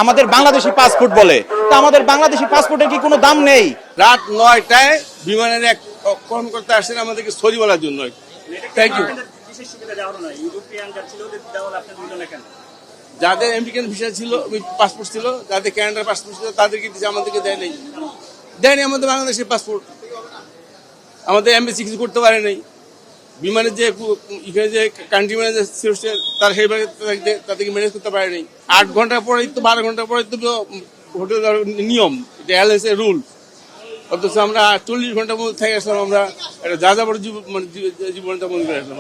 আমাদের বাংলাদেশি পাসপোর্ট বলে। তা আমাদের বাংলাদেশি পাসপোর্টের কি কোনো দাম নেই? রাত 9টায় বিমানের এক কর্মকর্তা আসছেন আমাদেরকে সরি বলার জন্য। Thank you. যাদের আমেরিকান ভিসা ছিল, পাসপোর্ট ছিল, যাদের ক্যানাডার পাসপোর্ট ছিল তাদেরকে দিয়েছে, আমাদেরকে দেয়নি আমাদের বাংলাদেশের পাসপোর্ট। আমাদের এমবেসি কিছু করতে পারে নাই। বিমানের যে এখানে যে কান্ট্রি ম্যানেজার ছিল তারা সেইভাবে তাদেরকে ম্যানেজ করতে পারে নাই। 8 ঘন্টা পরে তো 12 ঘন্টা পরে তো হোটেল নিয়ম, এটা এয়ারলাইন্সের রুল। অথচ আমরা 40 ঘন্টার মধ্যে থেকে আসলাম, আমরা একটা যাযাবর জীবনটা মনে করে আসলাম।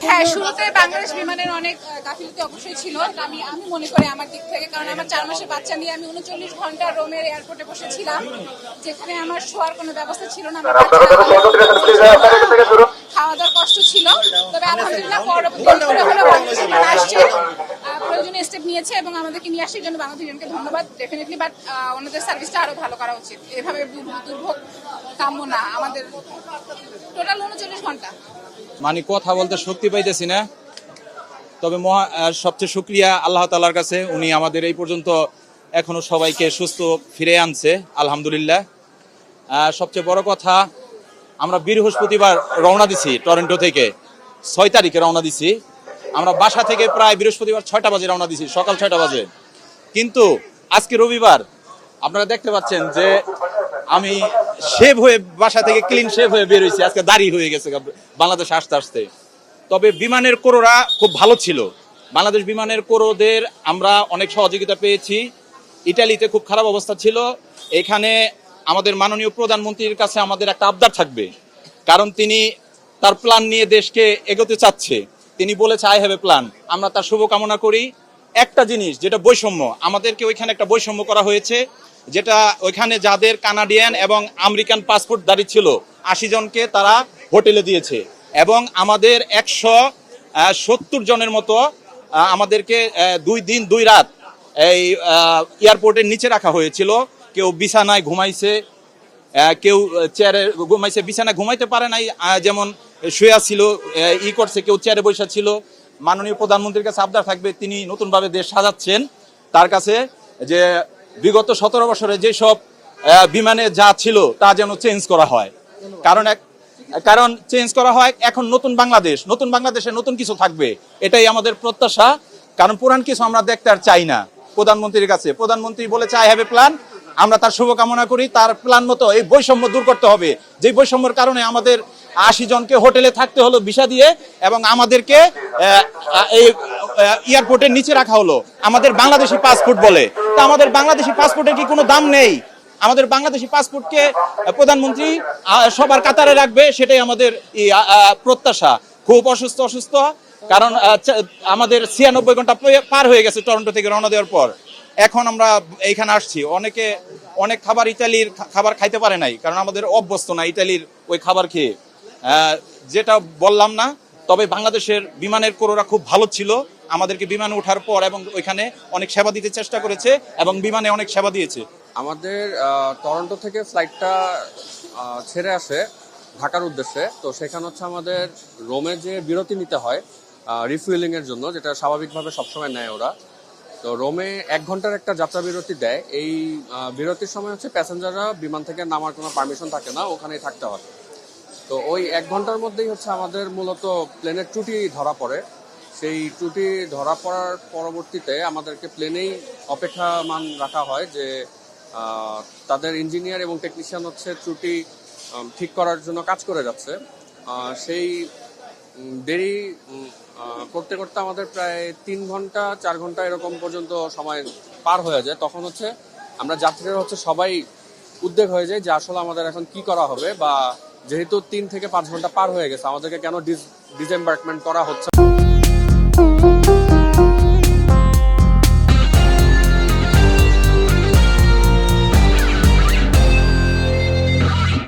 হ্যাঁ, শুরুতে বাংলাদেশ বিমানের অনেক গাফিলতি অবশ্যই ছিল। আমি মনে করি আমার দিক থেকে, কারণ আমার 4 মাসের বাচ্চা নিয়ে আমি 39 ঘন্টা রোমের এয়ারপোর্টে বসেছিলাম, যেখানে আমার শোয়ার কোনো ব্যবস্থা ছিল না। খাওয়া দাওয়ার কষ্ট ছিল। তবে আলহামদুলিল্লাহ পরবর্তীতে বাংলাদেশ বিমান আসছে, প্রয়োজনীয় স্টেপ নিয়েছে এবং আমাদেরকে নিয়ে আসার জন্য বাংলাদেশ বিমানকে ধন্যবাদ ডেফিনেটলি। বাট ওনাদের সার্ভিসটা আরো ভালো করা উচিত। এভাবে দুর্ভোগ কাম্য না। আমাদের টোটাল 39 ঘন্টা। মানে কথা বলতে শক্তি পাইতেছি না। তবে সবচেয়ে শুকরিয়া আল্লাহ তাআলার কাছে, উনি আমাদের এই পর্যন্ত এখনো সবাইকে সুস্থ ফিরে আনছে, আলহামদুলিল্লাহ। সবচেয়ে বড় কথা, আমরা বৃহস্পতিবার রওনা দিছি টরন্টো থেকে, 6 তারিখে রওনা দিছি। আমরা বাসা থেকে প্রায় বৃহস্পতিবার 6টা বাজে রওনা দিছি, সকাল 6টা বাজে। কিন্তু আজকে রবিবার, আপনারা দেখতে পাচ্ছেন যে আমি শেভ হয়ে বাসা থেকে ক্লিন শেভ হয়ে বের হয়েছি, আজকে দাড়ি হয়ে গেছে বাংলাদেশে আসতে আসতে। তবে বিমানের ক্রুরা খুব ভালো ছিল। বাংলাদেশ বিমানের ক্রুদের আমরা অনেক সহযোগিতা পেয়েছি। ইটালিতে খুব খারাপ অবস্থা ছিল। এখানে আমাদের মাননীয় প্রধানমন্ত্রীর কাছে আমাদের একটা আবদার থাকবে, কারণ তিনি তার প্ল্যান নিয়ে দেশকে এগোতে চাচ্ছে। তিনি বলেছে আই হ্যাভ এ প্ল্যান। আমরা তার শুভকামনা করি। একটা জিনিস, যেটা বৈষম্য, আমাদেরকে ওইখানে একটা বৈষম্য করা হয়েছে, যেটা ওইখানে যাদের কানাডিয়ান এবং আমেরিকান পাসপোর্টধারী ছিল 80 জনকে তারা হোটেলে দিয়েছে, এবং আমাদের 170 জনের মতো আমাদেরকে 2 দিন 2 রাত এই এয়ারপোর্টের নিচে রাখা হয়েছিল। কেউ বিছানায় ঘুমাইছে, কেউ চেয়ারে ঘুমাইছে। বিছানায় ঘুমাইতে পারে নাই, যেমন শুয়ে ছিল, করছে, কেউ চেয়ারে বসে ছিল। মাননীয় প্রধানমন্ত্রীর কাছে আবদার থাকবে, তিনি নতুনভাবে দেশ সাজাচ্ছেন, তার কাছে যে বিগত 17 বছরে যেসব বিমানে যা ছিল তা যেন চেঞ্জ করা হয়। কারণ চেঞ্জ করা হয়, এখন নতুন বাংলাদেশে নতুন কিছু থাকবে, এটাই আমাদের প্রত্যাশা। কারণ পুরান কিছু আমরা দেখতে আর চাই না প্রধানমন্ত্রীর কাছে। প্রধানমন্ত্রী বলেছে আই হ্যাভ এ প্ল্যান, আমরা তার শুভকামনা করি। তার প্ল্যান মতো এই বৈষম্য দূর করতে হবে, যে বৈষম্যের কারণে আমাদের 80 জনকে হোটেলে থাকতে হলো ভিসা দিয়ে, এবং আমাদেরকে এই এয়ারপোর্টের নিচে রাখা হলো আমাদের বাংলাদেশি পাসপোর্ট বলে। তা আমাদের বাংলাদেশি পাসপোর্টের কি কোনো দাম নেই? আমাদের বাংলাদেশি পাসপোর্টকে প্রধানমন্ত্রী সবার কাতারে রাখবে, সেটাই আমাদের প্রত্যাশা। খুব অসুস্থ, কারণ আমাদের 96 ঘন্টা পার হয়ে গেছে টরন্টো থেকে রওনা দেওয়ার পর। এখন আমরা এইখানে আসছি। অনেক খাবার ইতালির খাবার খাইতে পারে নাই, কারণ আমাদের অভ্যস্ত না ইতালির ওই খাবার খেয়ে। যেটা বললাম না, তবে বাংলাদেশের বিমানের ক্রুরা খুব ভালো ছিল। আমাদেরকে বিমানে ওঠার পর এবং ওইখানে অনেক সেবা দিতে চেষ্টা করেছে, এবং বিমানে অনেক সেবা দিয়েছে। আমাদের টরন্টো থেকে ফ্লাইটটা ছেড়ে আসে ঢাকার উদ্দেশ্যে। তো সেখানে হচ্ছে আমাদের রোমে যে বিরতি নিতে হয় রিফুয়েলিং এর জন্য, যেটা স্বাভাবিকভাবে সবসময় নেয় ওরা। তো রোমে 1 ঘন্টার একটা যাত্রা বিরতি দেয়। এই বিরতির সময় হচ্ছে প্যাসেঞ্জাররা বিমান থেকে নামার কোনো পারমিশন থাকে না, ওখানেই থাকতে হয়। তো ওই 1 ঘন্টার মধ্যেই হচ্ছে আমাদের মূলত প্লেনের ত্রুটি ধরা পড়ে। সেই ত্রুটি ধরা পড়ার পরবর্তীতে আমাদেরকে প্লেনেই অপেক্ষামান রাখা হয়, যে তাদের ইঞ্জিনিয়ার এবং টেকনিশিয়ান হচ্ছে ত্রুটি ঠিক করার জন্য কাজ করে যাচ্ছে। সেই দেরি করতে করতে আমাদের প্রায় 3 ঘন্টা 4 ঘন্টা এরকম পর্যন্ত সময় পার হয়ে যায়। তখন হচ্ছে আমরা যাত্রীরা হচ্ছে সবাই উদ্বেগ হয়ে যায় যে আসলে আমাদের এখন কি করা হবে, বা যেহেতু 3 থেকে 5 ঘন্টা পার হয়ে গেছে, আমাদেরকে কেন ডিসএম্বার্কমেন্ট করা হচ্ছে